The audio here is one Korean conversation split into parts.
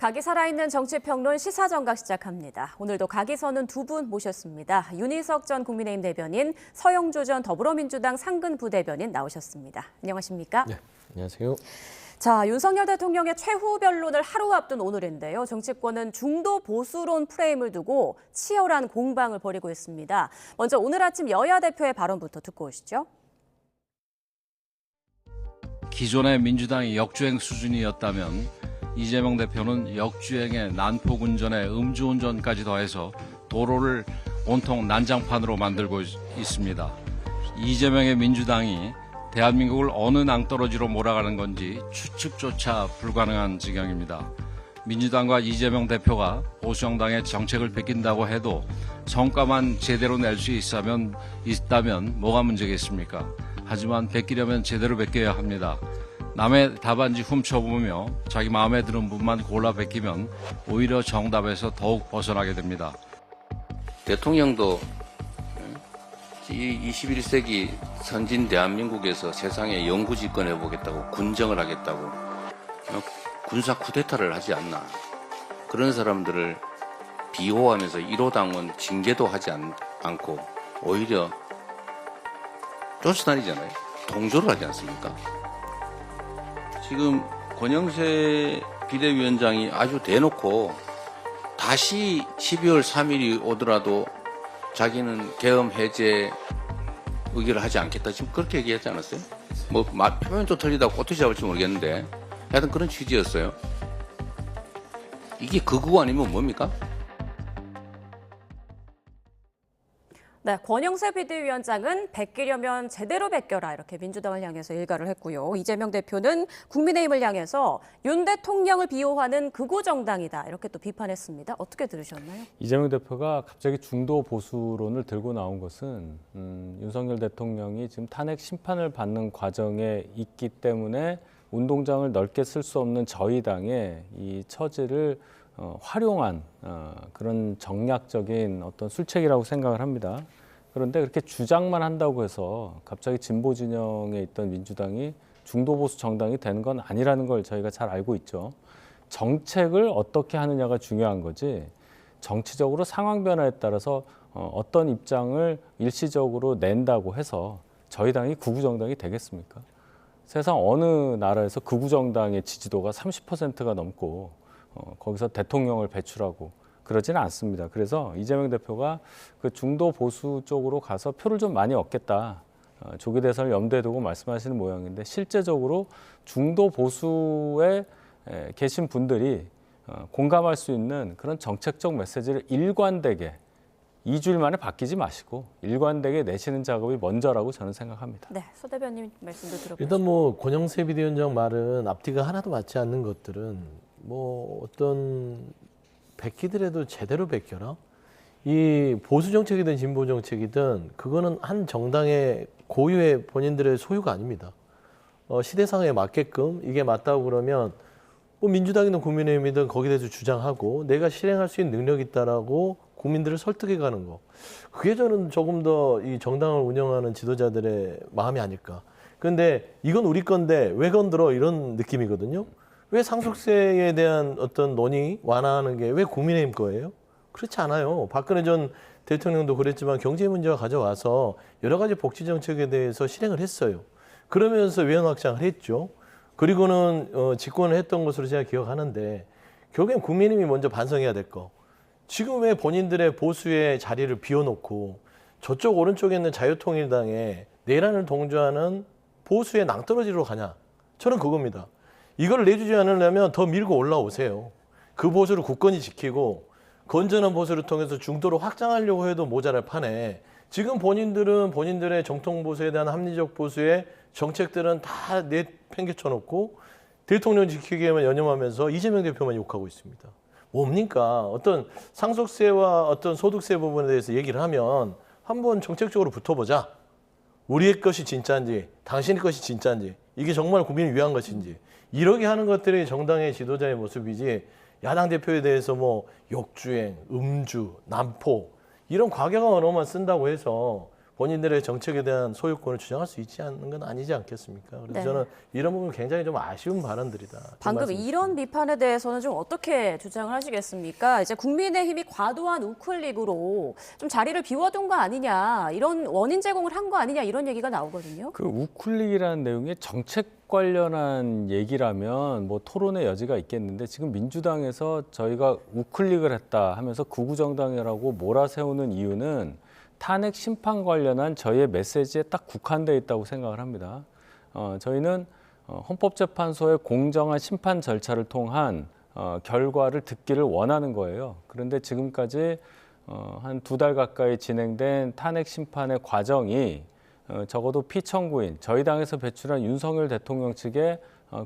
각이 살아있는 정치평론 시사정각 시작합니다. 오늘도 각이 서는 두 분 모셨습니다. 윤희석 전 국민의힘 대변인, 서영조 전 더불어민주당 상근 부대변인 나오셨습니다. 안녕하십니까? 네, 안녕하세요. 자, 윤석열 대통령의 최후 변론을 하루 앞둔 오늘인데요. 정치권은 중도 보수론 프레임을 두고 치열한 공방을 벌이고 있습니다. 먼저 오늘 아침 여야 대표의 발언부터 듣고 오시죠. 기존의 민주당이 역주행 수준이었다면 이재명 대표는 역주행에 난폭운전에 음주운전까지 더해서 도로를 온통 난장판으로 만들고 있습니다. 이재명의 민주당이 대한민국을 어느 낭떠러지로 몰아가는 건지 추측조차 불가능한 지경입니다. 민주당과 이재명 대표가 보수정당의 정책을 베낀다고 해도 성과만 제대로 낼 수 있다면 뭐가 문제겠습니까? 하지만 베끼려면 제대로 베껴야 합니다. 남의 답안지 훔쳐보며 자기 마음에 드는 분만 골라 베끼면 오히려 정답에서 더욱 벗어나게 됩니다. 대통령도 이 21세기 선진 대한민국에서 세상에 영구 집권해보겠다고 군정을 하겠다고 군사 쿠데타를 하지 않나. 그런 사람들을 비호하면서 1호당은 징계도 하지 않고 오히려 쫓아다니잖아요. 동조를 하지 않습니까? 지금 권영세 비대위원장이 아주 대놓고 다시 12월 3일이 오더라도 자기는 계엄 해제 의결을 하지 않겠다. 지금 그렇게 얘기하지 않았어요? 뭐 표면 좀 틀리다고 꼬투리 잡을지 모르겠는데 하여튼 그런 취지였어요. 이게 극우 아니면 뭡니까? 네, 권영세 비대위원장은 베끼려면 제대로 베껴라 이렇게 민주당을 향해서 일갈을 했고요. 이재명 대표는 국민의힘을 향해서 윤 대통령을 비호하는 극우 정당이다 이렇게 또 비판했습니다. 어떻게 들으셨나요? 이재명 대표가 갑자기 중도 보수론을 들고 나온 것은 윤석열 대통령이 지금 탄핵 심판을 받는 과정에 있기 때문에 운동장을 넓게 쓸 수 없는 저희 당의 이 처지를 활용한 그런 정략적인 어떤 술책이라고 생각을 합니다. 그런데 그렇게 주장만 한다고 해서 갑자기 진보 진영에 있던 민주당이 중도 보수 정당이 되는 건 아니라는 걸 저희가 잘 알고 있죠. 정책을 어떻게 하느냐가 중요한 거지 정치적으로 상황 변화에 따라서 어떤 입장을 일시적으로 낸다고 해서 저희 당이 극우 정당이 되겠습니까? 세상 어느 나라에서 극우 정당의 지지도가 30%가 넘고 거기서 대통령을 배출하고 그러지는 않습니다. 그래서 이재명 대표가 그 중도 보수 쪽으로 가서 표를 좀 많이 얻겠다. 조기 대선을 염두에 두고 말씀하시는 모양인데 실제적으로 중도 보수에 계신 분들이 공감할 수 있는 그런 정책적 메시지를 일관되게 2주일 만에 바뀌지 마시고 일관되게 내시는 작업이 먼저라고 저는 생각합니다. 네, 서 대변인 말씀도 들어보시죠. 일단 뭐 권영세 비대위원장 말은 앞뒤가 하나도 맞지 않는 것들은 뭐 어떤 베끼더라도 제대로 베껴라. 이 보수 정책이든 진보 정책이든 그거는 한 정당의 고유의 본인들의 소유가 아닙니다. 시대상에 맞게끔 이게 맞다고 그러면 뭐 민주당이든 국민의힘이든 거기에 대해서 주장하고 내가 실행할 수 있는 능력이 있다라고 국민들을 설득해 가는 거. 그게 저는 조금 더 이 정당을 운영하는 지도자들의 마음이 아닐까. 그런데 이건 우리 건데 왜 건들어 이런 느낌이거든요. 왜 상속세에 대한 어떤 논의 완화하는 게 왜 국민의힘 거예요? 그렇지 않아요. 박근혜 전 대통령도 그랬지만 경제 문제가 가져와서 여러 가지 복지 정책에 대해서 실행을 했어요. 그러면서 외연 확장을 했죠. 그리고는 집권을 했던 것으로 제가 기억하는데 결국엔 국민의힘이 먼저 반성해야 될 거. 지금 왜 본인들의 보수의 자리를 비워놓고 저쪽 오른쪽에 있는 자유통일당에 내란을 동조하는 보수의 낭떠러지로 가냐. 저는 그겁니다. 이걸 내주지 않으려면 더 밀고 올라오세요. 그 보수를 굳건히 지키고 건전한 보수를 통해서 중도로 확장하려고 해도 모자랄 판에 지금 본인들은 본인들의 정통 보수에 대한 합리적 보수의 정책들은 다 내팽개쳐 놓고 대통령 지키기에만 연연하면서 이재명 대표만 욕하고 있습니다. 뭡니까? 어떤 상속세와 어떤 소득세 부분에 대해서 얘기를 하면 한번 정책적으로 붙어보자. 우리의 것이 진짜인지 당신의 것이 진짜인지 이게 정말 국민을 위한 것인지 이렇게 하는 것들이 정당의 지도자의 모습이지 야당 대표에 대해서 뭐 역주행, 음주, 난폭 이런 과격한 언어만 쓴다고 해서 본인들의 정책에 대한 소유권을 주장할 수 있지 않는 건 아니지 않겠습니까? 그래서 네. 저는 이런 부분 굉장히 좀 아쉬운 발언들이다. 방금 이런 비판에 대해서는 좀 어떻게 주장을 하시겠습니까? 이제 국민의힘이 과도한 우클릭으로 좀 자리를 비워둔 거 아니냐, 이런 원인 제공을 한 거 아니냐, 이런 얘기가 나오거든요. 그 우클릭이라는 내용이 정책 관련한 얘기라면 뭐 토론의 여지가 있겠는데 지금 민주당에서 저희가 우클릭을 했다 하면서 극우정당이라고 몰아세우는 이유는 탄핵 심판 관련한 저희의 메시지에 딱 국한되어 있다고 생각을 합니다. 저희는 헌법재판소의 공정한 심판 절차를 통한 결과를 듣기를 원하는 거예요. 그런데 지금까지 한 2달 가까이 진행된 탄핵 심판의 과정이 적어도 피청구인 저희 당에서 배출한 윤석열 대통령 측에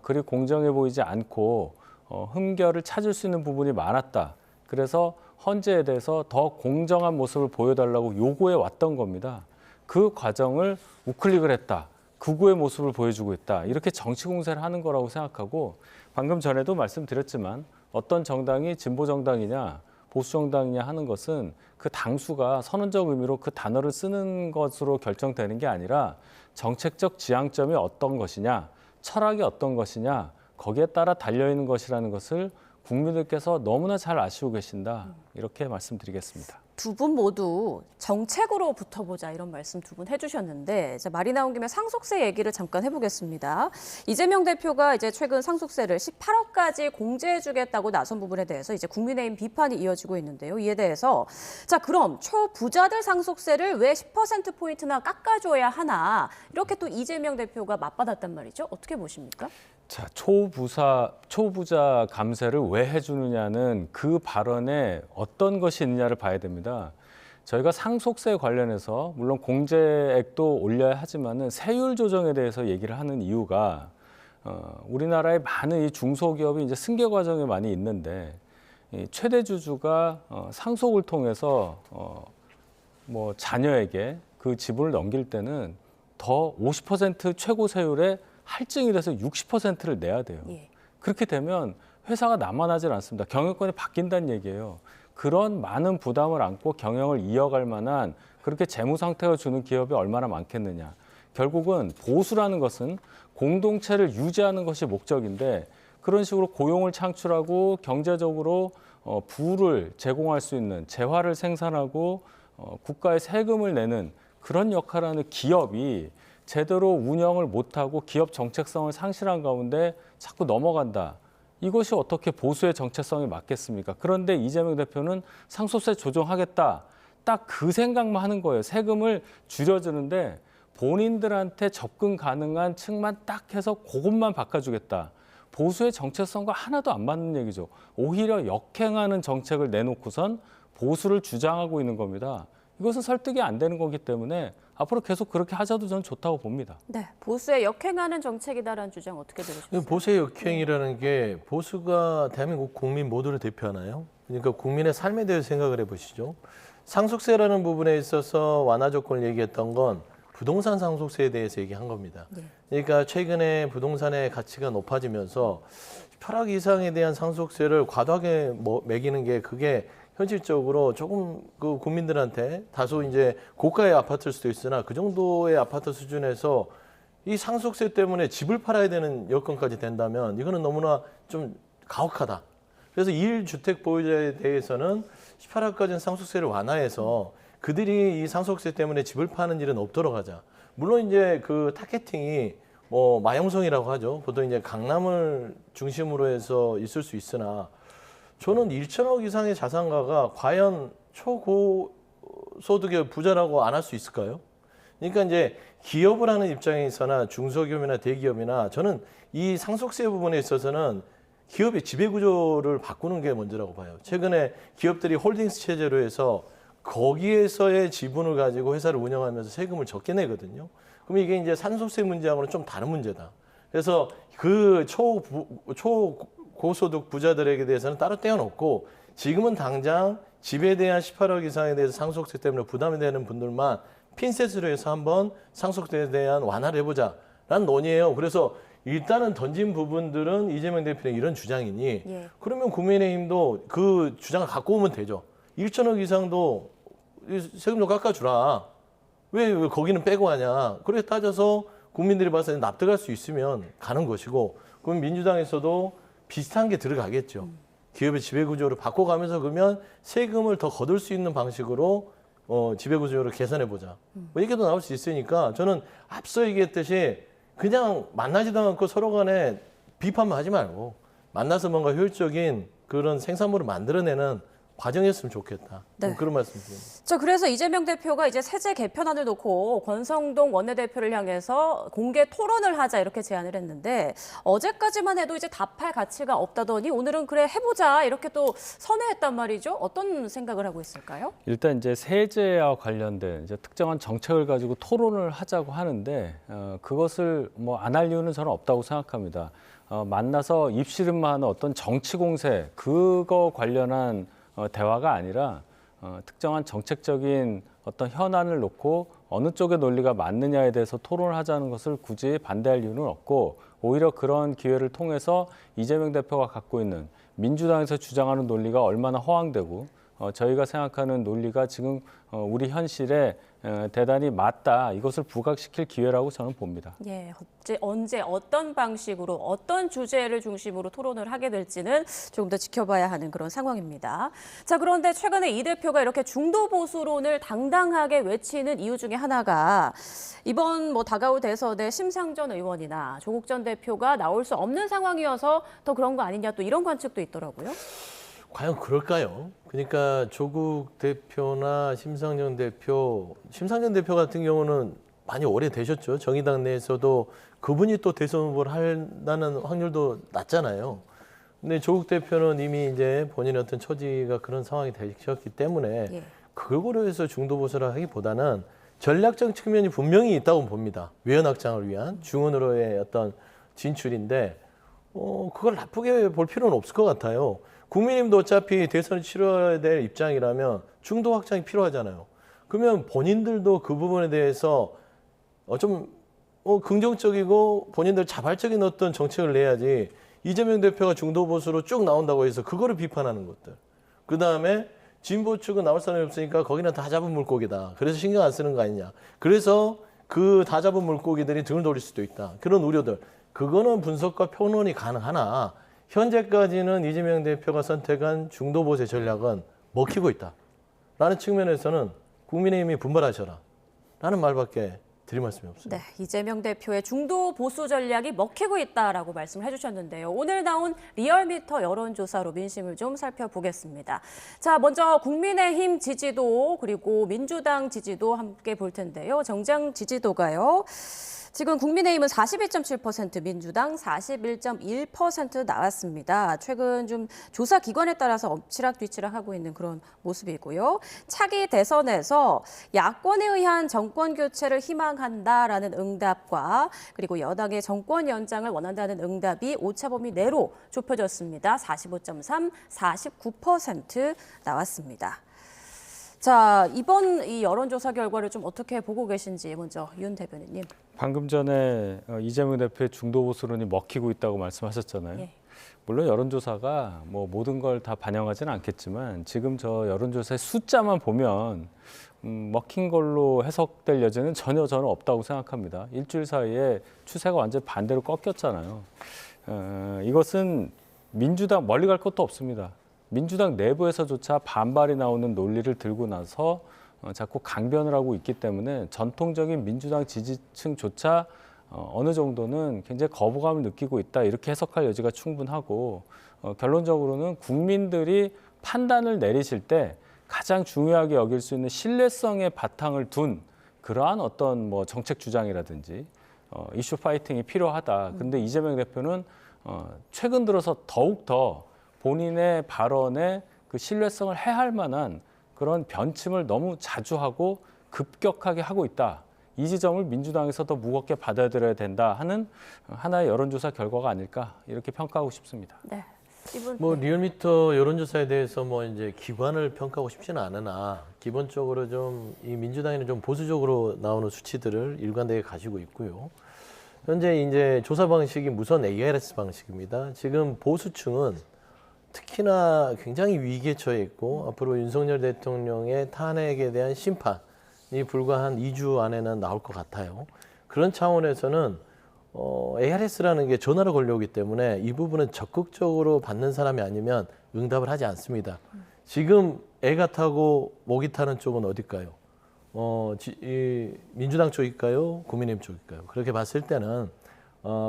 그리 공정해 보이지 않고 흠결을 찾을 수 있는 부분이 많았다. 그래서 헌재에 대해서 더 공정한 모습을 보여달라고 요구해 왔던 겁니다. 그 과정을 우클릭을 했다. 극우의 모습을 보여주고 있다. 이렇게 정치 공세를 하는 거라고 생각하고 방금 전에도 말씀드렸지만 어떤 정당이 진보 정당이냐 보수 정당이냐 하는 것은 그 당수가 선언적 의미로 그 단어를 쓰는 것으로 결정되는 게 아니라 정책적 지향점이 어떤 것이냐, 철학이 어떤 것이냐, 거기에 따라 달려있는 것이라는 것을 국민들께서 너무나 잘 아시고 계신다. 이렇게 말씀드리겠습니다. 두 분 모두 정책으로 붙어보자 이런 말씀 두 분 해주셨는데 이제 말이 나온 김에 상속세 얘기를 잠깐 해보겠습니다. 이재명 대표가 이제 최근 상속세를 18억까지 공제해주겠다고 나선 부분에 대해서 이제 국민의힘 비판이 이어지고 있는데요. 이에 대해서 자 그럼 초부자들 상속세를 왜 10%포인트나 깎아줘야 하나 이렇게 또 이재명 대표가 맞받았단 말이죠. 어떻게 보십니까? 자, 초부자 감세를 왜 해주느냐는 그 발언에 어떤 것이 있느냐를 봐야 됩니다. 저희가 상속세 관련해서 물론 공제액도 올려야 하지만은 세율 조정에 대해서 얘기를 하는 이유가 우리나라의 많은 이 중소기업이 이제 승계 과정에 많이 있는데 이 최대 주주가 상속을 통해서 뭐 자녀에게 그 지분을 넘길 때는 더 50% 최고 세율에 할증이 돼서 60%를 내야 돼요. 예. 그렇게 되면 회사가 남아나질 않습니다. 경영권이 바뀐다는 얘기예요. 그런 많은 부담을 안고 경영을 이어갈 만한 그렇게 재무 상태가 주는 기업이 얼마나 많겠느냐. 결국은 보수라는 것은 공동체를 유지하는 것이 목적인데 그런 식으로 고용을 창출하고 경제적으로 부를 제공할 수 있는 재화를 생산하고 국가에 세금을 내는 그런 역할을 하는 기업이 제대로 운영을 못하고 기업 정체성을 상실한 가운데 자꾸 넘어간다. 이것이 어떻게 보수의 정체성에 맞겠습니까? 그런데 이재명 대표는 상속세 조정하겠다. 딱 그 생각만 하는 거예요. 세금을 줄여주는데 본인들한테 접근 가능한 층만 딱 해서 그것만 바꿔주겠다. 보수의 정체성과 하나도 안 맞는 얘기죠. 오히려 역행하는 정책을 내놓고선 보수를 주장하고 있는 겁니다. 이것은 설득이 안 되는 거기 때문에 앞으로 계속 그렇게 하자도 저는 좋다고 봅니다. 네, 보수의 역행하는 정책이다라는 주장 어떻게 들으셨어요? 보수의 역행이라는 게 보수가 대한민국 국민 모두를 대표하나요? 그러니까 국민의 삶에 대해서 생각을 해보시죠. 상속세라는 부분에 있어서 완화 조건을 얘기했던 건 부동산 상속세에 대해서 얘기한 겁니다. 네. 그러니까 최근에 부동산의 가치가 높아지면서 8억 이상에 대한 상속세를 과도하게 매기는 게 그게 현실적으로 조금 그 국민들한테 다소 이제 고가의 아파트일 수도 있으나 그 정도의 아파트 수준에서 이 상속세 때문에 집을 팔아야 되는 여건까지 된다면 이거는 너무나 좀 가혹하다. 그래서 1주택 보유자에 대해서는 18억까지는 상속세를 완화해서 그들이 이 상속세 때문에 집을 파는 일은 없도록 하자. 물론 이제 그 타겟팅이 뭐 마용성이라고 하죠. 보통 이제 강남을 중심으로 해서 있을 수 있으나 저는 1천억 이상의 자산가가 과연 초고소득의 부자라고 안 할 수 있을까요? 그러니까 이제 기업을 하는 입장에서나 중소기업이나 대기업이나 저는 이 상속세 부분에 있어서는 기업의 지배구조를 바꾸는 게 먼저라고 봐요. 최근에 기업들이 홀딩스 체제로 해서 거기에서의 지분을 가지고 회사를 운영하면서 세금을 적게 내거든요. 그럼 이게 이제 상속세 문제하고는 좀 다른 문제다. 그래서 그 초고소득 부자들에게 대해서는 따로 떼어놓고 지금은 당장 집에 대한 18억 이상에 대해서 상속세 때문에 부담이 되는 분들만 핀셋으로 해서 한번 상속세에 대한 완화를 해보자라는 논의예요. 그래서 일단은 던진 부분들은 이재명 대표의 이런 주장이니 예. 그러면 국민의힘도 그 주장을 갖고 오면 되죠. 1천억 이상도 세금 좀 깎아주라. 왜 거기는 빼고 하냐. 그렇게 따져서 국민들이 봤을 때 납득할 수 있으면 가는 것이고, 그럼 민주당에서도 비슷한 게 들어가겠죠. 기업의 지배구조를 바꿔가면서 그러면 세금을 더 거둘 수 있는 방식으로 지배구조를 개선해보자. 뭐 이렇게도 나올 수 있으니까 저는 앞서 얘기했듯이 그냥 만나지도 않고 서로 간에 비판만 하지 말고 만나서 뭔가 효율적인 그런 생산물을 만들어내는 과정이었으면 좋겠다. 네. 그런 말씀 드립니다. 자, 그래서 이재명 대표가 이제 세제 개편안을 놓고 권성동 원내대표를 향해서 공개 토론을 하자 이렇게 제안을 했는데 어제까지만 해도 이제 답할 가치가 없다더니 오늘은 그래 해보자 이렇게 또 선회했단 말이죠. 어떤 생각을 하고 있을까요? 일단 이제 세제와 관련된 이제 특정한 정책을 가지고 토론을 하자고 하는데 그것을 뭐 안 할 이유는 저는 없다고 생각합니다. 만나서 입씨름만 하는 어떤 정치 공세 그거 관련한 대화가 아니라 특정한 정책적인 어떤 현안을 놓고 어느 쪽의 논리가 맞느냐에 대해서 토론을 하자는 것을 굳이 반대할 이유는 없고 오히려 그런 기회를 통해서 이재명 대표가 갖고 있는 민주당에서 주장하는 논리가 얼마나 허황되고 저희가 생각하는 논리가 지금 우리 현실에 대단히 맞다. 이것을 부각시킬 기회라고 저는 봅니다. 예, 언제 어떤 방식으로 어떤 주제를 중심으로 토론을 하게 될지는 조금 더 지켜봐야 하는 그런 상황입니다. 자, 그런데 최근에 이 대표가 이렇게 중도 보수론을 당당하게 외치는 이유 중에 하나가 이번 다가올 대선에 심상정 의원이나 조국 전 대표가 나올 수 없는 상황이어서 더 그런 거 아니냐 또 이런 관측도 있더라고요. 과연 그럴까요? 그러니까 조국 대표나 심상정 대표 같은 경우는 많이 오래되셨죠. 정의당 내에서도 그분이 또 대선 후보를 한다는 확률도 낮잖아요. 근데 조국 대표는 이미 이제 본인의 어떤 처지가 그런 상황이 되셨기 때문에 예. 그걸 고려해서 중도 보수를 하기보다는 전략적 측면이 분명히 있다고 봅니다. 외연 확장을 위한 중원으로의 어떤 진출인데 그걸 나쁘게 볼 필요는 없을 것 같아요. 국민님도 어차피 대선을 치러야 될 입장이라면 중도 확장이 필요하잖아요. 그러면 본인들도 그 부분에 대해서 좀 긍정적이고 본인들 자발적인 어떤 정책을 내야지 이재명 대표가 중도 보수로 쭉 나온다고 해서 그거를 비판하는 것들. 그다음에 진보 측은 나올 사람이 없으니까 거기는 다 잡은 물고기다. 그래서 신경 안 쓰는 거 아니냐. 그래서 그 다 잡은 물고기들이 등을 돌릴 수도 있다. 그런 우려들. 그거는 분석과 평론이 가능하나 현재까지는 이재명 대표가 선택한 중도 보수의 전략은 먹히고 있다. 라는 측면에서는 국민의힘이 분발하셔라. 라는 말밖에 드릴 말씀이 없습니다. 네, 이재명 대표의 중도 보수 전략이 먹히고 있다라고 말씀을 해주셨는데요. 오늘 나온 리얼미터 여론조사로 민심을 좀 살펴보겠습니다. 자, 먼저 국민의힘 지지도 그리고 민주당 지지도 함께 볼 텐데요. 정당 지지도가요. 지금 국민의힘은 42.7%, 민주당 41.1% 나왔습니다. 최근 좀 조사 기관에 따라서 엎치락뒤치락 하고 있는 그런 모습이고요. 차기 대선에서 야권에 의한 정권 교체를 희망한다라는 응답과 그리고 여당의 정권 연장을 원한다는 응답이 오차범위 내로 좁혀졌습니다. 45.3, 49% 나왔습니다. 자, 이번 이 여론조사 결과를 좀 어떻게 보고 계신지 먼저 윤 대변인님. 방금 전에 이재명 대표의 중도 보수론이 먹히고 있다고 말씀하셨잖아요. 예. 물론 여론조사가 모든 걸 다 반영하지는 않겠지만 지금 저 여론조사의 숫자만 보면 먹힌 걸로 해석될 여지는 전혀 저는 없다고 생각합니다. 일주일 사이에 추세가 완전히 반대로 꺾였잖아요. 이것은 민주당 멀리 갈 것도 없습니다. 민주당 내부에서조차 반발이 나오는 논리를 들고 나서 자꾸 강변을 하고 있기 때문에 전통적인 민주당 지지층조차 어느 정도는 굉장히 거부감을 느끼고 있다 이렇게 해석할 여지가 충분하고 결론적으로는 국민들이 판단을 내리실 때 가장 중요하게 여길 수 있는 신뢰성의 바탕을 둔 그러한 어떤 정책 주장이라든지 이슈 파이팅이 필요하다. 근데 이재명 대표는 최근 들어서 더욱더 본인의 발언에 그 신뢰성을 해할 만한 그런 변침을 너무 자주 하고 급격하게 하고 있다. 이 지점을 민주당에서 더 무겁게 받아들여야 된다 하는 하나의 여론조사 결과가 아닐까 이렇게 평가하고 싶습니다. 네. 이분 리얼미터 여론조사에 대해서 이제 기관을 평가하고 싶지는 않으나 기본적으로 좀 이 민주당에는 좀 보수적으로 나오는 수치들을 일관되게 가지고 있고요. 현재 이제 조사 방식이 무선 ARS 방식입니다. 지금 보수층은 특히나 굉장히 위기에 처해 있고 앞으로 윤석열 대통령의 탄핵에 대한 심판 불과 한 2주 안에는 나올 것 같아요. 그런 차원에서는 ARS라는 게 전화로 걸려오기 때문에 이 부분은 적극적으로 받는 사람이 아니면 응답을 하지 않습니다. 지금 애가 타고 목이 타는 쪽은 어딜까요? 이 민주당 쪽일까요? 국민의힘 쪽일까요? 그렇게 봤을 때는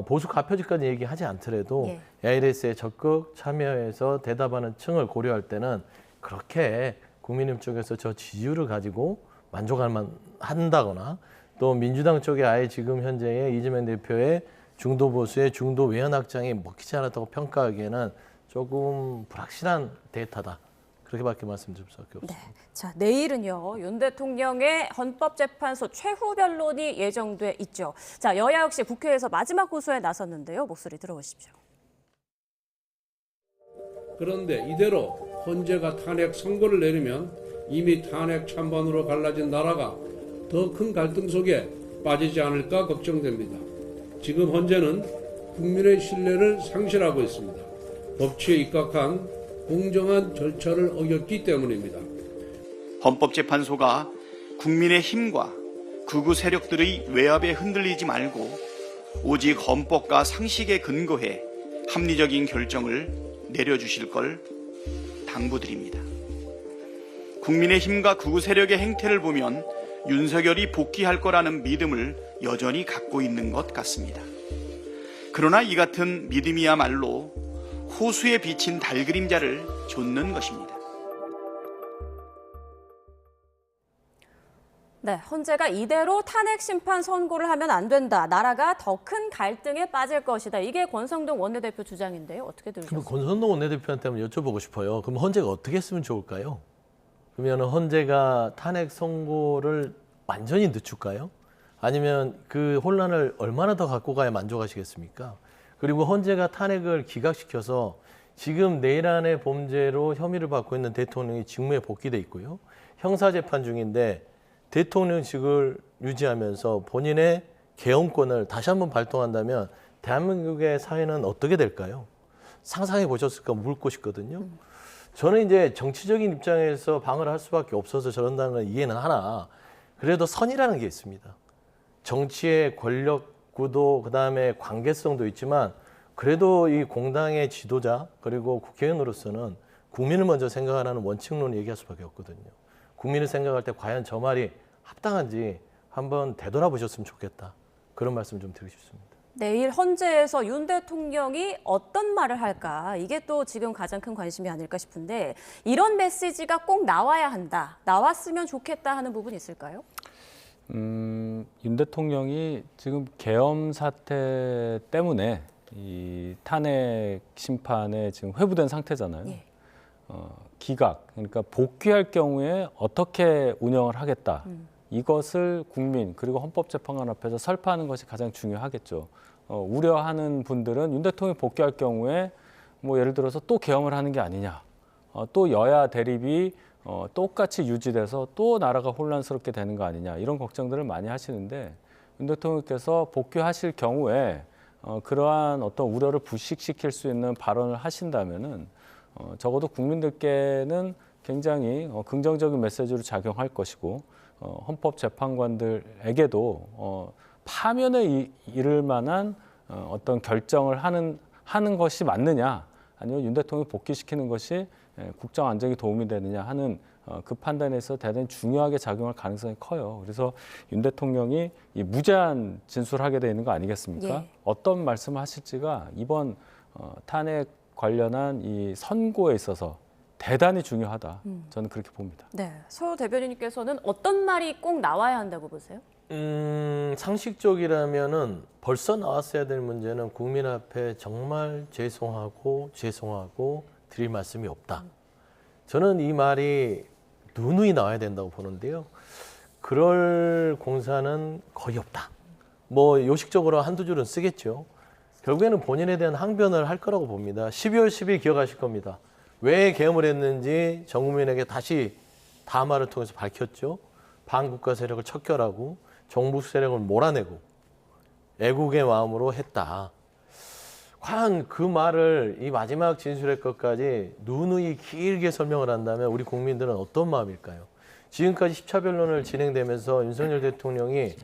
보수 가표지까지 얘기하지 않더라도 예. ARS에 적극 참여해서 대답하는 층을 고려할 때는 그렇게 국민의힘 쪽에서 저 지지율을 가지고 만족할 만한다거나 또 민주당 쪽에 아예 지금 현재의 이재명 대표의 중도 보수의 중도 외연 확장이 먹히지 않았다고 평가하기에는 조금 불확실한 데이터다. 그렇게밖에 말씀드릴 수밖에 없습니다. 네. 자, 내일은요, 윤 대통령의 헌법재판소 최후 변론이 예정돼 있죠. 자, 여야 역시 국회에서 마지막 고소에 나섰는데요. 목소리 들어보십시오. 그런데 이대로 헌재가 탄핵 선고를 내리면 이미 탄핵 찬반으로 갈라진 나라가 더 큰 갈등 속에 빠지지 않을까 걱정됩니다. 지금 헌재는 국민의 신뢰를 상실하고 있습니다. 법치에 입각한 공정한 절차를 어겼기 때문입니다. 헌법재판소가 국민의 힘과 극우 세력들의 외압에 흔들리지 말고 오직 헌법과 상식에 근거해 합리적인 결정을 내려주실 걸 당부드립니다. 국민의 힘과 극우 세력의 행태를 보면 윤석열이 복귀할 거라는 믿음을 여전히 갖고 있는 것 같습니다. 그러나 이 같은 믿음이야말로 호수에 비친 달그림자를 좇는 것입니다. 네, 헌재가 이대로 탄핵 심판 선고를 하면 안 된다. 나라가 더 큰 갈등에 빠질 것이다. 이게 권성동 원내대표 주장인데요. 어떻게 그럼 들으셨어요? 권선동 원내대표한테 한번 여쭤보고 싶어요. 그럼 헌재가 어떻게 했으면 좋을까요? 그러면 헌재가 탄핵 선고를 완전히 늦출까요? 아니면 그 혼란을 얼마나 더 갖고 가야 만족하시겠습니까? 그리고 헌재가 탄핵을 기각시켜서 지금 내일 안에 범죄로 혐의를 받고 있는 대통령이 직무에 복귀돼 있고요. 형사재판 중인데 대통령직을 유지하면서 본인의 개헌권을 다시 한번 발동한다면 대한민국의 사회는 어떻게 될까요? 상상해 보셨을까 묻고 싶거든요. 저는 이제 정치적인 입장에서 방어를 할 수밖에 없어서 저런다는 건 이해는 하나 그래도 선이라는 게 있습니다. 정치의 권력 구도 그다음에 관계성도 있지만 그래도 이 공당의 지도자 그리고 국회의원으로서는 국민을 먼저 생각하는 원칙론을 얘기할 수밖에 없거든요. 국민을 생각할 때 과연 저 말이 합당한지 한번 되돌아보셨으면 좋겠다. 그런 말씀 좀 드리고 싶습니다. 내일 헌재에서 윤 대통령이 어떤 말을 할까? 이게 또 지금 가장 큰 관심이 아닐까 싶은데 이런 메시지가 꼭 나와야 한다. 나왔으면 좋겠다 하는 부분이 있을까요? 윤 대통령이 지금 계엄 사태 때문에 이 탄핵 심판에 지금 회부된 상태잖아요. 예. 기각, 그러니까 복귀할 경우에 어떻게 운영을 하겠다. 이것을 국민 그리고 헌법재판관 앞에서 설파하는 것이 가장 중요하겠죠. 우려하는 분들은 윤 대통령이 복귀할 경우에 뭐 예를 들어서 또 계엄을 하는 게 아니냐. 또 여야 대립이 똑같이 유지돼서 또 나라가 혼란스럽게 되는 거 아니냐. 이런 걱정들을 많이 하시는데 윤 대통령께서 복귀하실 경우에 그러한 어떤 우려를 부식시킬 수 있는 발언을 하신다면은 적어도 국민들께는 굉장히 긍정적인 메시지로 작용할 것이고 헌법재판관들에게도 파면에 이를 만한 어떤 결정을 하는 것이 맞느냐 아니면 윤 대통령을 복귀시키는 것이 국정 안정에 도움이 되느냐 하는 그 판단에서 대단히 중요하게 작용할 가능성이 커요. 그래서 윤 대통령이 이 무제한 진술하게 되는 거 아니겠습니까? 예. 어떤 말씀을 하실지가 이번 탄핵 관련한 이 선고에 있어서 대단히 중요하다. 저는 그렇게 봅니다. 네, 서 대변인님께서는 어떤 말이 꼭 나와야 한다고 보세요? 상식적이라면은 벌써 나왔어야 될 문제는 국민 앞에 정말 죄송하고 드릴 말씀이 없다. 저는 이 말이 누누이 나와야 된다고 보는데요. 그럴 공사는 거의 없다. 뭐 요식적으로 한두 줄은 쓰겠죠. 결국에는 본인에 대한 항변을 할 거라고 봅니다. 12월 10일 기억하실 겁니다. 왜 계엄을 했는지 전 국민에게 다시 담화를 통해서 밝혔죠. 반국가 세력을 척결하고 정부 세력을 몰아내고 애국의 마음으로 했다. 과연 그 말을 이 마지막 진술의 것까지 누누이 길게 설명을 한다면 우리 국민들은 어떤 마음일까요? 지금까지 10차 변론을 진행되면서 윤석열 대통령이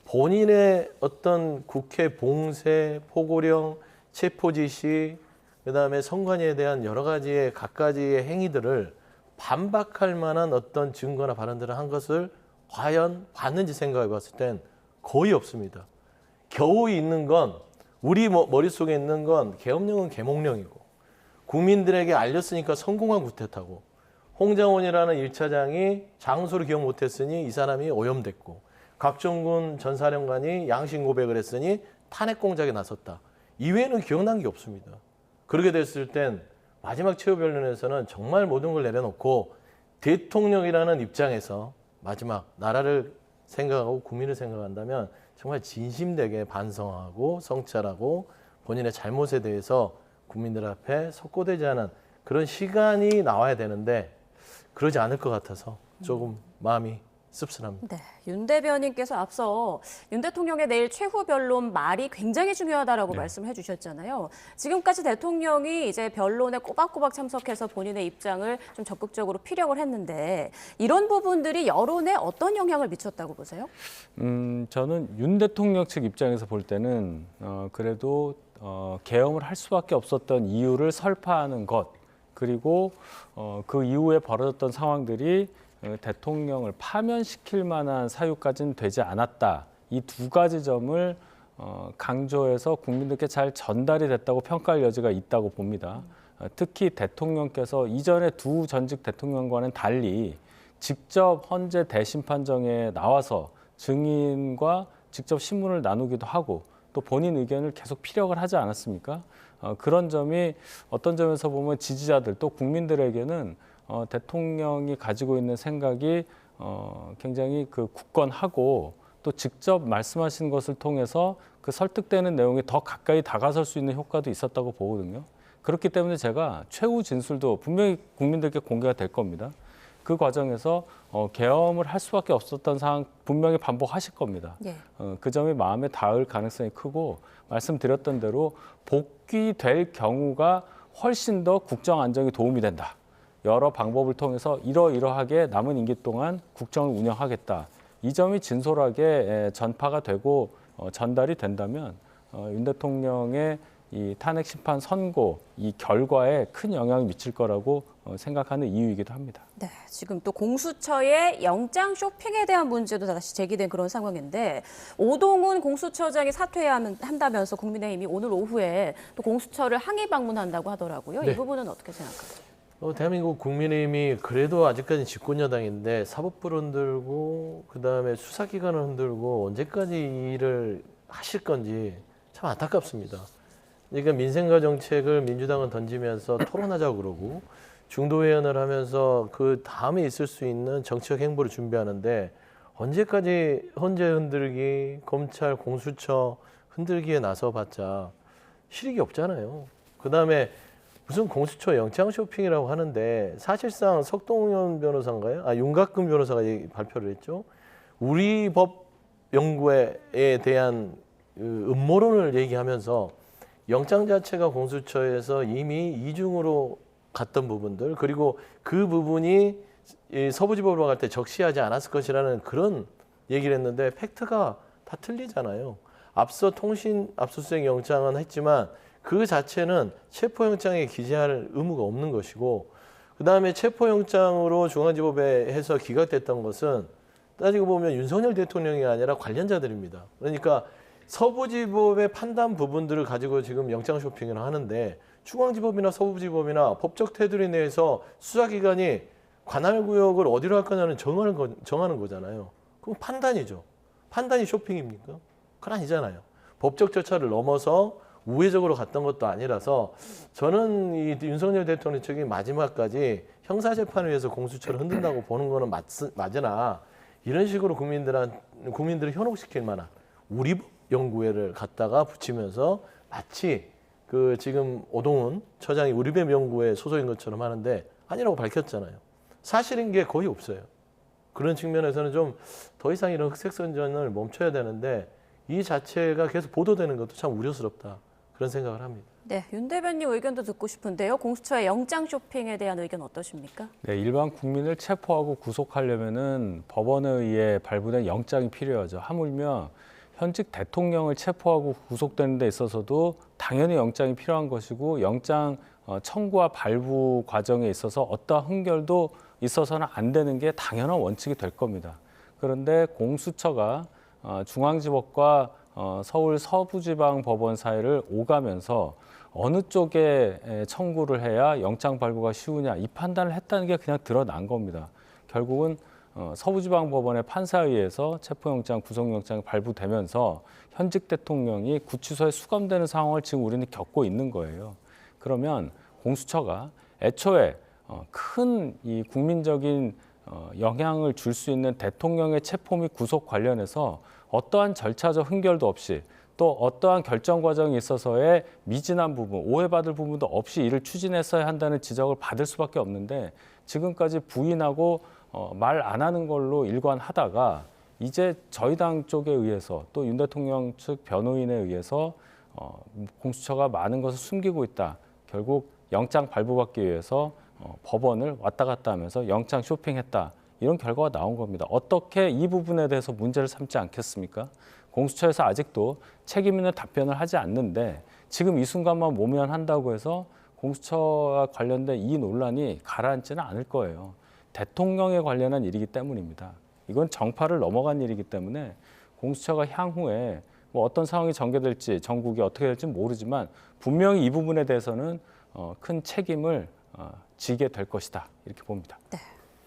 본인의 어떤 국회 봉쇄, 포고령, 체포 지시, 그다음에 선관위에 대한 여러 가지의 갖가지의 행위들을 반박할 만한 어떤 증거나 발언들을 한 것을 과연 봤는지 생각해 봤을 땐 거의 없습니다. 겨우 있는 건 우리 머릿속에 있는 건 계엄령은 계몽령이고 국민들에게 알렸으니까 성공한 구태타고 홍장원이라는 1차장이 장소를 기억 못했으니 이 사람이 오염됐고 곽정군 전 사령관이 양심 고백을 했으니 탄핵 공작에 나섰다. 이외에는 기억난 게 없습니다. 그렇게 됐을 땐 마지막 최후 변론에서는 정말 모든 걸 내려놓고 대통령이라는 입장에서 마지막 나라를 생각하고 국민을 생각한다면 정말 진심되게 반성하고 성찰하고 본인의 잘못에 대해서 국민들 앞에 석고되지 않은 그런 시간이 나와야 되는데 그러지 않을 것 같아서 조금 마음이 씁쓸합니다. 네, 윤 대변인께서 앞서 윤 대통령의 내일 최후 변론 말이 굉장히 중요하다라고 말씀해 주셨잖아요. 지금까지 대통령이 이제 변론에 꼬박꼬박 참석해서 본인의 입장을 좀 적극적으로 피력을 했는데 이런 부분들이 여론에 어떤 영향을 미쳤다고 보세요? 저는 윤 대통령 측 입장에서 볼 때는 그래도 계엄을 할 수밖에 없었던 이유를 설파하는 것 그리고 그 이후에 벌어졌던 상황들이 대통령을 파면시킬 만한 사유까지는 되지 않았다. 이 두 가지 점을 강조해서 국민들께 잘 전달이 됐다고 평가할 여지가 있다고 봅니다. 특히 대통령께서 이전에 두 전직 대통령과는 달리 직접 헌재 대심판정에 나와서 증인과 직접 신문을 나누기도 하고 또 본인 의견을 계속 피력을 하지 않았습니까? 그런 점이 어떤 점에서 보면 지지자들 또 국민들에게는 대통령이 가지고 있는 생각이 굉장히 그 굳건하고 또 직접 말씀하신 것을 통해서 그 설득되는 내용이 더 가까이 다가설 수 있는 효과도 있었다고 보거든요. 그렇기 때문에 제가 최후 진술도 분명히 국민들께 공개가 될 겁니다. 그 과정에서 계엄을 할 수밖에 없었던 상황 분명히 반복하실 겁니다. 예. 그 점이 마음에 닿을 가능성이 크고 말씀드렸던 대로 복귀될 경우가 훨씬 더 국정 안정에 도움이 된다. 여러 방법을 통해서 이러이러하게 남은 임기 동안 국정을 운영하겠다. 이 점이 진솔하게 전파가 되고 전달이 된다면 윤 대통령의 이 탄핵 심판 선고 이 결과에 큰 영향을 미칠 거라고 생각하는 이유이기도 합니다. 네, 지금 또 공수처의 영장 쇼핑에 대한 문제도 다시 제기된 그런 상황인데 오동훈 공수처장이 사퇴해야 한다면서 국민의힘이 오늘 오후에 또 공수처를 항의 방문한다고 하더라고요. 네. 이 부분은 어떻게 생각하세요? 대한민국 국민의힘이 그래도 아직까지 집권 여당인데 사법부를 흔들고 그다음에 수사기관을 흔들고 언제까지 이 일을 하실 건지 참 안타깝습니다. 그러니까 민생과 정책을 민주당은 던지면서 토론하자고 그러고 중도회원을 하면서 그 다음에 있을 수 있는 정치적 행보를 준비하는데 언제까지 헌재 흔들기, 검찰, 공수처 흔들기에 나서봤자 실익이 없잖아요. 그다음에 무슨 공수처 영장 쇼핑이라고 하는데 사실상 석동현 변호사인가요? 윤곽근 변호사가 발표를 했죠. 우리 법 연구에 대한 음모론을 얘기하면서 영장 자체가 공수처에서 이미 이중으로 갔던 부분들 그리고 그 부분이 서부지법으로 갈 때 적시하지 않았을 것이라는 그런 얘기를 했는데 팩트가 다 틀리잖아요. 앞서 통신 압수수색 영장은 했지만 그 자체는 체포영장에 기재할 의무가 없는 것이고 그다음에 체포영장으로 중앙지법에 해서 기각됐던 것은 따지고 보면 윤석열 대통령이 아니라 관련자들입니다. 그러니까 서부지법의 판단 부분들을 가지고 지금 영장 쇼핑을 하는데 중앙지법이나 서부지법이나 법적 테두리 내에서 수사기관이 관할구역을 어디로 할 거냐는 정하는 거잖아요. 그럼 판단이죠. 판단이 쇼핑입니까? 그건 아니잖아요. 법적 절차를 넘어서 우회적으로 갔던 것도 아니라서 저는 이 윤석열 대통령 측이 마지막까지 형사재판을 위해서 공수처를 흔든다고 보는 거는 맞으나 이런 식으로 국민들을 현혹시킬 만한 우리 연구회를 갖다가 붙이면서 마치 그 지금 오동훈 처장이 우리법 연구회 소속인 것처럼 하는데 아니라고 밝혔잖아요. 사실인 게 거의 없어요. 그런 측면에서는 좀 더 이상 이런 흑색선전을 멈춰야 되는데 이 자체가 계속 보도되는 것도 참 우려스럽다. 그런 생각을 합니다. 네, 윤 대변인 의견도 듣고 싶은데요. 공수처의 영장 쇼핑에 대한 의견 어떠십니까? 네, 일반 국민을 체포하고 구속하려면은 법원에 의해 발부된 영장이 필요하죠. 하물며 현직 대통령을 체포하고 구속되는 데 있어서도 당연히 영장이 필요한 것이고 영장 청구와 발부 과정에 있어서 어떠한 흥결도 있어서는 안 되는 게 당연한 원칙이 될 겁니다. 그런데 공수처가 중앙지법과 서울 서부지방법원 사이를 오가면서 어느 쪽에 청구를 해야 영장 발부가 쉬우냐 이 판단을 했다는 게 그냥 드러난 겁니다. 결국은 서부지방법원의 판사에 의해서 체포영장, 구속영장이 발부되면서 현직 대통령이 구치소에 수감되는 상황을 지금 우리는 겪고 있는 거예요. 그러면 공수처가 애초에 큰 이 국민적인 영향을 줄 수 있는 대통령의 체포 및 구속 관련해서 어떠한 절차적 흥결도 없이 또 어떠한 결정 과정에 있어서의 미진한 부분, 오해받을 부분도 없이 이를 추진했어야 한다는 지적을 받을 수밖에 없는데 지금까지 부인하고 말 안 하는 걸로 일관하다가 이제 저희 당 쪽에 의해서 또 윤 대통령 측 변호인에 의해서 공수처가 많은 것을 숨기고 있다. 결국 영장 발부받기 위해서 법원을 왔다 갔다 하면서 영장 쇼핑했다. 이런 결과가 나온 겁니다. 어떻게 이 부분에 대해서 문제를 삼지 않겠습니까? 공수처에서 아직도 책임 있는 답변을 하지 않는데 지금 이 순간만 모면한다고 해서 공수처와 관련된 이 논란이 가라앉지는 않을 거예요. 대통령에 관련한 일이기 때문입니다. 이건 정파를 넘어간 일이기 때문에 공수처가 향후에 뭐 어떤 상황이 전개될지 전국이 어떻게 될지 모르지만 분명히 이 부분에 대해서는 큰 책임을 지게 될 것이다 이렇게 봅니다. 네.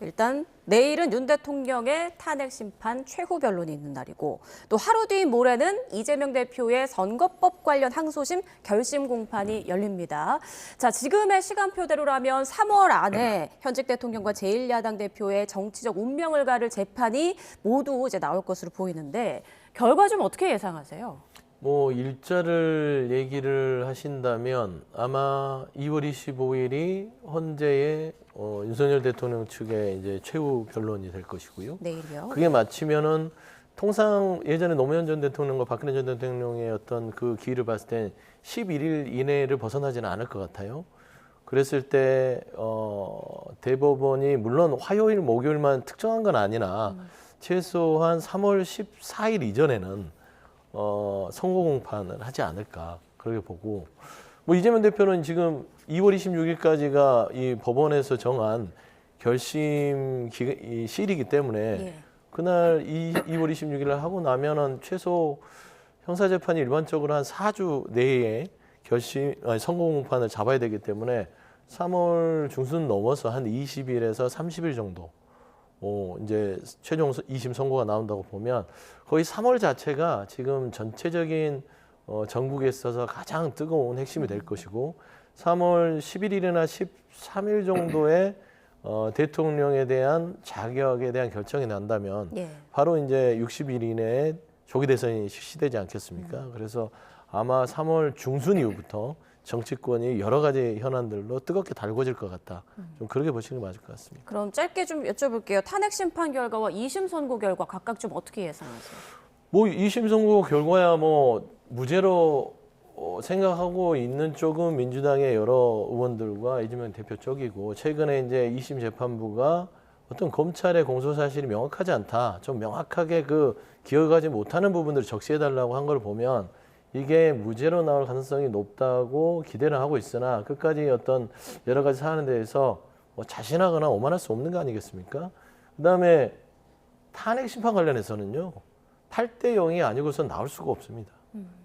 일단 내일은 윤 대통령의 탄핵 심판 최후 변론이 있는 날이고 또 하루 뒤인 모레는 이재명 대표의 선거법 관련 항소심 결심 공판이 열립니다. 자, 지금의 시간표대로라면 3월 안에 현직 대통령과 제1야당 대표의 정치적 운명을 가를 재판이 모두 이제 나올 것으로 보이는데 결과 좀 어떻게 예상하세요? 뭐 일자를 얘기를 하신다면 아마 2월 25일이 헌재의 윤석열 대통령 측의 이제 최후 변론이 될 것이고요. 내일이요. 그게 마치면은 통상 예전에 노무현 전 대통령과 박근혜 전 대통령의 어떤 그 기일을 봤을 때 11일 이내를 벗어나지는 않을 것 같아요. 그랬을 때 대법원이 물론 화요일, 목요일만 특정한 건 아니나 최소한 3월 14일 이전에는 선고 공판을 하지 않을까 그렇게 보고 뭐 이재명 대표는 지금 2월 26일까지가 이 법원에서 정한 결심 시일이기 때문에 예. 그날 2월 26일을 하고 나면은 최소 형사재판이 일반적으로 한 4주 내에 선고 공판을 잡아야 되기 때문에 3월 중순 넘어서 한 20일에서 30일 정도 이제 최종 2심 선고가 나온다고 보면 거의 3월 자체가 지금 전체적인 전국에 있어서 가장 뜨거운 핵심이 될 것이고 3월 11일이나 13일 정도에 대통령에 대한 자격에 대한 결정이 난다면 예. 바로 이제 60일 이내에 조기 대선이 실시되지 않겠습니까? 그래서 아마 3월 중순 이후부터 정치권이 여러 가지 현안들로 뜨겁게 달궈질 것 같다. 좀 그렇게 보시는 게 맞을 것 같습니다. 그럼 짧게 좀 여쭤볼게요. 탄핵 심판 결과와 2심 선고 결과 각각 좀 어떻게 예상하세요? 뭐 2심 선고 결과야 뭐 무죄로 생각하고 있는 쪽은 민주당의 여러 의원들과 이재명 대표 쪽이고 최근에 이제 2심 재판부가 어떤 검찰의 공소 사실이 명확하지 않다. 좀 명확하게 그 기억하지 못하는 부분들을 적시해달라고 한 걸 보면 이게 무죄로 나올 가능성이 높다고 기대를 하고 있으나 끝까지 어떤 여러 가지 사안에 대해서 뭐 자신하거나 오만할 수 없는 거 아니겠습니까? 그다음에 탄핵 심판 관련해서는요. 8대 0이 아니고선 나올 수가 없습니다.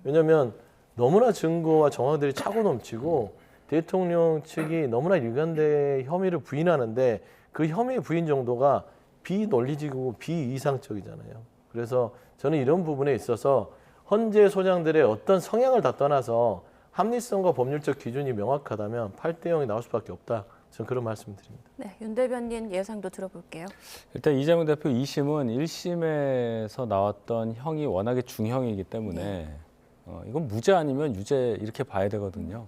왜냐하면 너무나 증거와 정황들이 차고 넘치고 대통령 측이 너무나 일관된 혐의를 부인하는데 그 혐의 부인 정도가 비논리적이고 비이상적이잖아요. 그래서 저는 이런 부분에 있어서 헌재 소장들의 어떤 성향을 다 떠나서 합리성과 법률적 기준이 명확하다면 8대 0이 나올 수밖에 없다. 저는 그런 말씀을 드립니다. 네, 윤 대변인 예상도 들어볼게요. 일단 이재명 대표 2심은 1심에서 나왔던 형이 워낙에 중형이기 때문에 이건 무죄 아니면 유죄 이렇게 봐야 되거든요.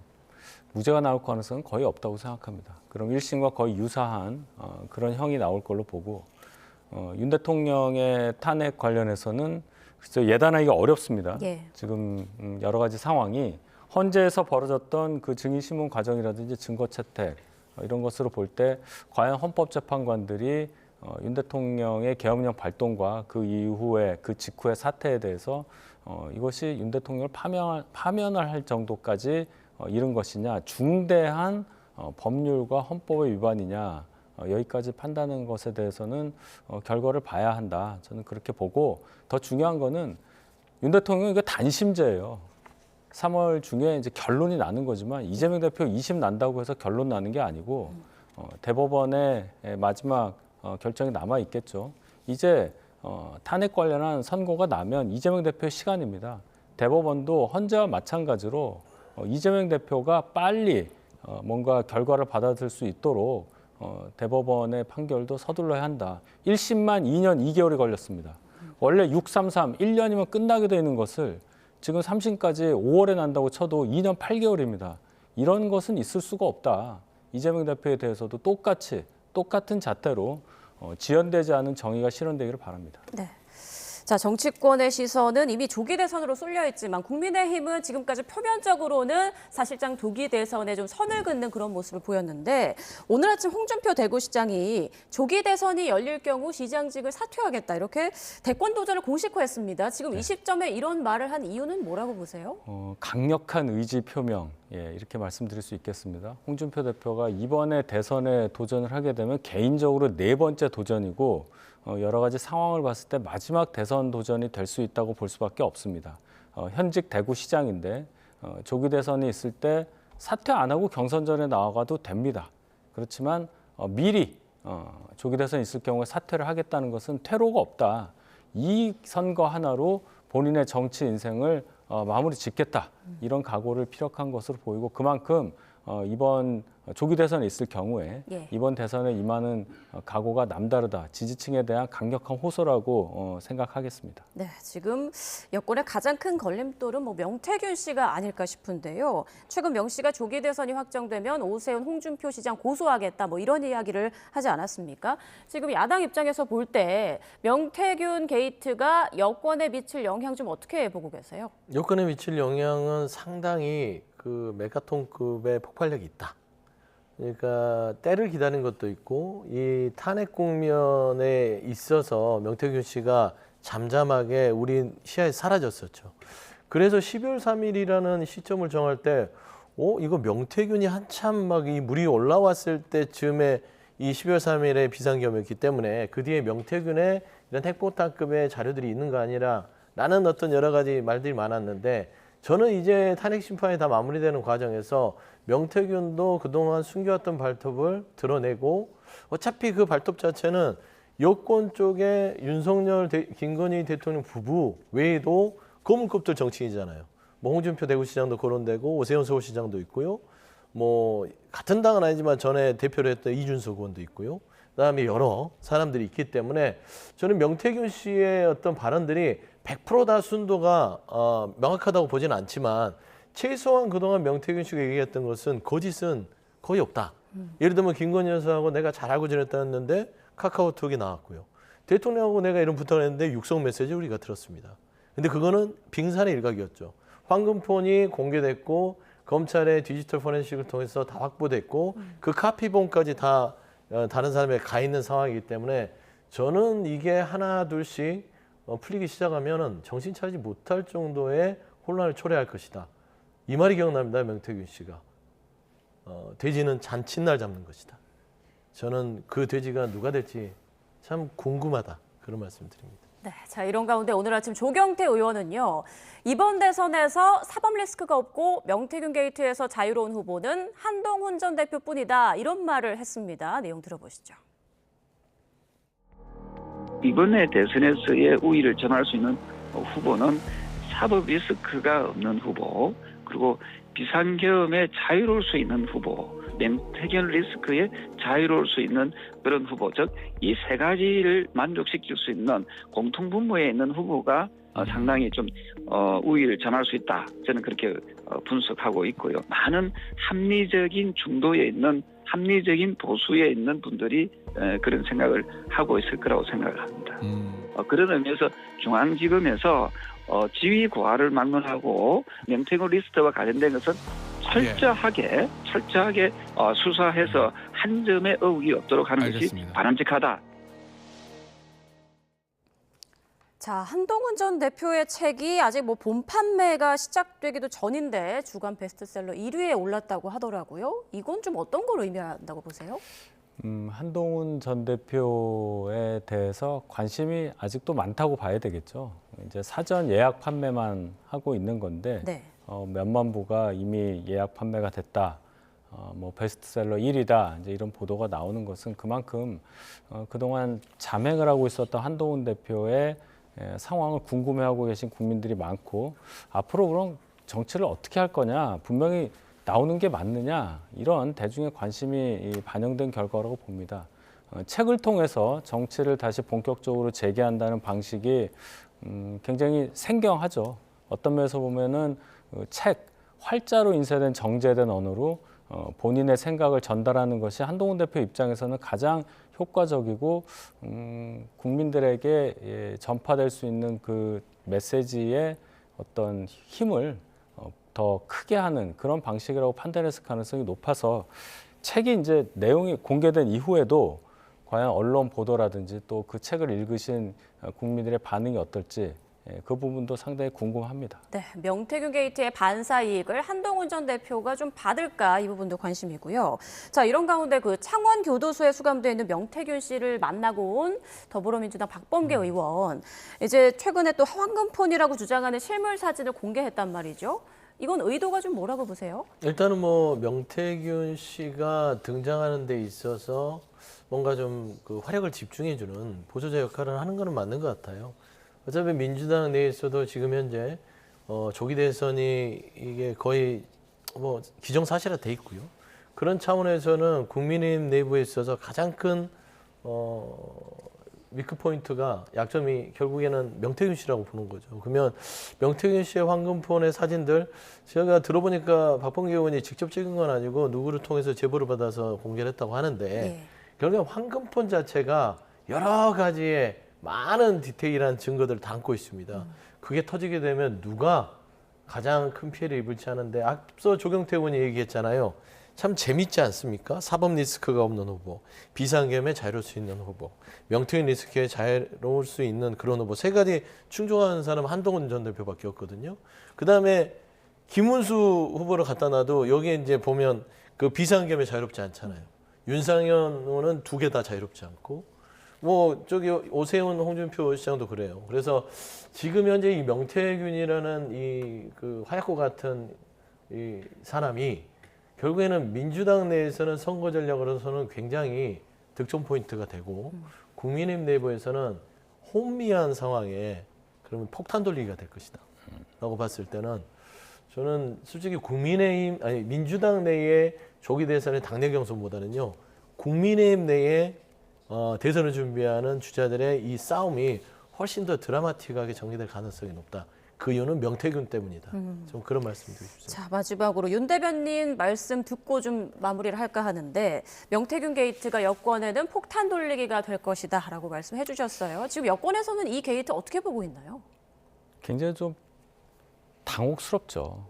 무죄가 나올 가능성은 거의 없다고 생각합니다. 그럼 1심과 거의 유사한 그런 형이 나올 걸로 보고 윤 대통령의 탄핵 관련해서는 글쎄 예단하기가 어렵습니다. 예. 지금 여러 가지 상황이 헌재에서 벌어졌던 그 증인신문 과정이라든지 증거 채택 이런 것으로 볼 때 과연 헌법재판관들이 윤 대통령의 계엄령 발동과 그 이후에 그 직후의 사태에 대해서 이것이 윤 대통령을 파면을 할 정도까지 이른 것이냐, 중대한 법률과 헌법의 위반이냐, 여기까지 판단하는 것에 대해서는 결과를 봐야 한다. 저는 그렇게 보고, 더 중요한 거는 윤 대통령 이거 단심제예요. 3월 중에 이제 결론이 나는 거지만 이재명 대표 2심 난다고 해서 결론 나는 게 아니고 대법원의 마지막 결정이 남아 있겠죠. 이제 탄핵 관련한 선고가 나면 이재명 대표의 시간입니다. 대법원도 헌재와 마찬가지로 이재명 대표가 빨리 뭔가 결과를 받아들일 수 있도록 대법원의 판결도 서둘러야 한다. 1심만 2년 2개월이 걸렸습니다. 원래 633, 1년이면 끝나게 되어 있는 것을 지금 3심까지 5월에 난다고 쳐도 2년 8개월입니다. 이런 것은 있을 수가 없다. 이재명 대표에 대해서도 똑같은 잣대로 지연되지 않은 정의가 실현되기를 바랍니다. 네. 자, 정치권의 시선은 이미 조기 대선으로 쏠려 있지만 국민의힘은 지금까지 표면적으로는 사실상 조기 대선에 좀 선을 긋는 그런 모습을 보였는데, 오늘 아침 홍준표 대구시장이 조기 대선이 열릴 경우 시장직을 사퇴하겠다, 이렇게 대권 도전을 공식화했습니다. 지금 이 시점에 이런 말을 한 이유는 뭐라고 보세요? 강력한 의지 표명, 이렇게 말씀드릴 수 있겠습니다. 홍준표 대표가 이번에 대선에 도전을 하게 되면 개인적으로 4번째 도전이고, 여러 가지 상황을 봤을 때 마지막 대선 도전이 될 수 있다고 볼 수밖에 없습니다. 현직 대구시장인데 조기 대선이 있을 때 사퇴 안 하고 경선전에 나아가도 됩니다. 그렇지만 미리 조기 대선이 있을 경우에 사퇴를 하겠다는 것은 퇴로가 없다. 이 선거 하나로 본인의 정치 인생을 마무리 짓겠다. 이런 각오를 피력한 것으로 보이고, 그만큼 이번 조기 대선에 있을 경우에 이번 대선에 임하는 각오가 남다르다. 지지층에 대한 강력한 호소라고 생각하겠습니다. 네, 지금 여권의 가장 큰 걸림돌은 명태균 씨가 아닐까 싶은데요. 최근 명 씨가 조기 대선이 확정되면 오세훈, 홍준표 시장 고소하겠다, 이런 이야기를 하지 않았습니까? 지금 야당 입장에서 볼 때 명태균 게이트가 여권에 미칠 영향 좀 어떻게 보고 계세요? 여권에 미칠 영향은 상당히 그 메가톤급의 폭발력이 있다. 그러니까 때를 기다린 것도 있고, 이 탄핵 국면에 있어서 명태균 씨가 잠잠하게 우리 시야에 사라졌었죠. 그래서 12월 3일이라는 시점을 정할 때, 이거 명태균이 한참 막 이 물이 올라왔을 때쯤에 이 12월 3일에 비상계엄이었기 때문에 그 뒤에 명태균의 이런 핵폭탄급의 자료들이 있는 거 아니라 라는 어떤 여러 가지 말들이 많았는데, 저는 이제 탄핵 심판이 다 마무리되는 과정에서 명태균도 그동안 숨겨왔던 발톱을 드러내고, 어차피 그 발톱 자체는 여권 쪽에 윤석열, 김건희 대통령 부부 외에도 거물급들 정치인이잖아요. 홍준표 대구시장도 거론되고 오세훈 서울시장도 있고요. 같은 당은 아니지만 전에 대표를 했던 이준석 의원도 있고요. 그다음에 여러 사람들이 있기 때문에 저는 명태균 씨의 어떤 발언들이 100% 다 순도가 명확하다고 보지는 않지만, 최소한 그동안 명태균 씨가 얘기했던 것은 거짓은 거의 없다. 예를 들면 김건희 여사하고 내가 잘 알고 지냈다는데 카카오톡이 나왔고요. 대통령하고 내가 이런 부탁을 했는데 육성 메시지 우리가 들었습니다. 근데 그거는 빙산의 일각이었죠. 황금폰이 공개됐고 검찰의 디지털 포렌식을 통해서 다 확보됐고 그 카피본까지 다 다른 사람에 가 있는 상황이기 때문에, 저는 이게 하나 둘씩 풀리기 시작하면은 정신 차리지 못할 정도의 혼란을 초래할 것이다. 이 말이 기억납니다. 명태균 씨가. 돼지는 잔칫날 잡는 것이다. 저는 그 돼지가 누가 될지 참 궁금하다. 그런 말씀 드립니다. 네, 자, 이런 가운데 오늘 아침 조경태 의원은요, 이번 대선에서 사법 리스크가 없고 명태균 게이트에서 자유로운 후보는 한동훈 전 대표뿐이다, 이런 말을 했습니다. 내용 들어보시죠. 이번에 대선에서의 우위를 전할 수 있는 후보는 사법 리스크가 없는 후보, 그리고 비상계엄에 자유로울 수 있는 후보, 명태균 리스크에 자유로울 수 있는 그런 후보, 즉 이 세 가지를 만족시킬 수 있는 공통분모에 있는 후보가 상당히 좀 우위를 전할 수 있다. 저는 그렇게 분석하고 있고요. 많은 합리적인 중도에 있는, 합리적인 보수에 있는 분들이 그런 생각을 하고 있을 거라고 생각을 합니다. 그런 의미에서 중앙지검에서 지위 고하를 막론하고 명태균 리스트와 관련된 것은 철저하게 수사해서 한 점의 의혹이 없도록 하는 알겠습니다. 것이 바람직하다. 자, 한동훈 전 대표의 책이 아직 뭐 본 판매가 시작되기도 전인데 주간 베스트셀러 1위에 올랐다고 하더라고요. 이건 좀 어떤 걸 의미한다고 보세요? 한동훈 전 대표에 대해서 관심이 아직도 많다고 봐야 되겠죠. 이제 사전 예약 판매만 하고 있는 건데 네. 몇만 부가 이미 예약 판매가 됐다. 뭐 베스트셀러 1위다. 이제 이런 보도가 나오는 것은 그만큼 그동안 잠행을 하고 있었던 한동훈 대표의 상황을 궁금해하고 계신 국민들이 많고 앞으로 그럼 정치를 어떻게 할 거냐 분명히 나오는 게 맞느냐 이런 대중의 관심이 반영된 결과라고 봅니다. 책을 통해서 정치를 다시 본격적으로 재개한다는 방식이 굉장히 생경하죠. 어떤 면에서 보면은 책, 활자로 인쇄된 정제된 언어로 본인의 생각을 전달하는 것이 한동훈 대표 입장에서는 가장 효과적이고 국민들에게 전파될 수 있는 그 메시지의 어떤 힘을 더 크게 하는 그런 방식이라고 판단했을 가능성이 높아서 책이 이제 내용이 공개된 이후에도 과연 언론 보도라든지 또 그 책을 읽으신 국민들의 반응이 어떨지 그 부분도 상당히 궁금합니다. 네, 명태균 게이트의 반사 이익을 한동훈 전 대표가 좀 받을까 이 부분도 관심이고요. 자, 이런 가운데 그 창원 교도소에 수감되어 있는 명태균 씨를 만나고 온 더불어민주당 박범계 의원 이제 최근에 또 황금폰이라고 주장하는 실물 사진을 공개했단 말이죠. 이건 의도가 좀 뭐라고 보세요? 일단은 뭐 명태균 씨가 등장하는 데 있어서 뭔가 좀 그 화력을 집중해주는 보조자 역할을 하는 거는 맞는 것 같아요. 어차피 민주당 내에서도 지금 현재 조기 대선이 이게 거의 뭐 기정사실화 돼 있고요. 그런 차원에서는 국민의힘 내부에 있어서 가장 큰 위크 포인트가 약점이 결국에는 명태균 씨라고 보는 거죠. 그러면 명태균 씨의 황금폰의 사진들 제가 들어보니까 박범계 의원이 직접 찍은 건 아니고 누구를 통해서 제보를 받아서 공개를 했다고 하는데 네. 결국에 황금폰 자체가 여러 가지의 많은 디테일한 증거들을 담고 있습니다. 그게 터지게 되면 누가 가장 큰 피해를 입을지 하는데 앞서 조경태 의원이 얘기했잖아요. 참 재밌지 않습니까? 사법 리스크가 없는 후보, 비상계엄에 자유로울 수 있는 후보, 명태균 리스크에 자유로울 수 있는 그런 후보 세 가지 충족하는 사람은 한동훈 전 대표밖에 없거든요. 그다음에 김문수 후보를 갖다 놔도 여기에 이제 보면 그 비상계엄에 자유롭지 않잖아요. 윤상현 의원은 두 개 다 자유롭지 않고 뭐 저기 오세훈 홍준표 시장도 그래요. 그래서 지금 현재 이 명태균이라는 이 그 화약고 같은 이 사람이 결국에는 민주당 내에서는 선거 전략으로서는 굉장히 득점 포인트가 되고 국민의힘 내부에서는 혼미한 상황에 그러면 폭탄 돌리기가 될 것이다. 라고 봤을 때는 저는 솔직히 국민의힘 아니 민주당 내의 조기 대선의 당내 경선보다는요. 국민의힘 내에 대선을 준비하는 주자들의 이 싸움이 훨씬 더 드라마틱하게 전개될 가능성이 높다. 그 이유는 명태균 때문이다. 좀 그런 말씀 드리고 싶습니다. 자, 마지막으로 윤 대변인 말씀 듣고 좀 마무리를 할까 하는데 명태균 게이트가 여권에는 폭탄 돌리기가 될 것이다 라고 말씀해 주셨어요. 지금 여권에서는 이 게이트 어떻게 보고 있나요? 굉장히 좀 당혹스럽죠.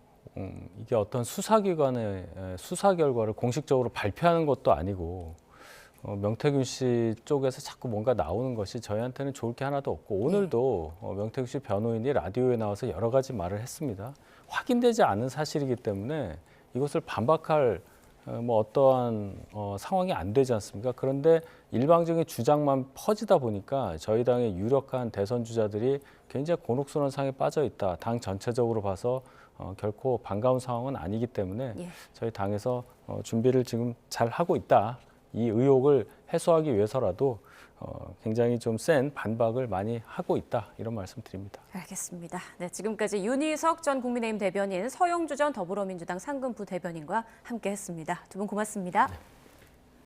이게 어떤 수사기관의 수사 결과를 공식적으로 발표하는 것도 아니고 명태균 씨 쪽에서 자꾸 뭔가 나오는 것이 저희한테는 좋을 게 하나도 없고 오늘도 명태균 씨 변호인이 라디오에 나와서 여러 가지 말을 했습니다. 확인되지 않은 사실이기 때문에 이것을 반박할 뭐 어떠한 상황이 안 되지 않습니까? 그런데 일방적인 주장만 퍼지다 보니까 저희 당의 유력한 대선 주자들이 굉장히 곤혹스러운 상황에 빠져 있다. 당 전체적으로 봐서 결코 반가운 상황은 아니기 때문에 저희 당에서 준비를 지금 잘 하고 있다. 이 의혹을 해소하기 위해서라도 굉장히 좀 센 반박을 많이 하고 있다. 이런 말씀 드립니다. 알겠습니다. 네, 지금까지 윤희석 전 국민의힘 대변인, 서영주 전 더불어민주당 상근부 대변인과 함께했습니다. 두 분 고맙습니다. 네.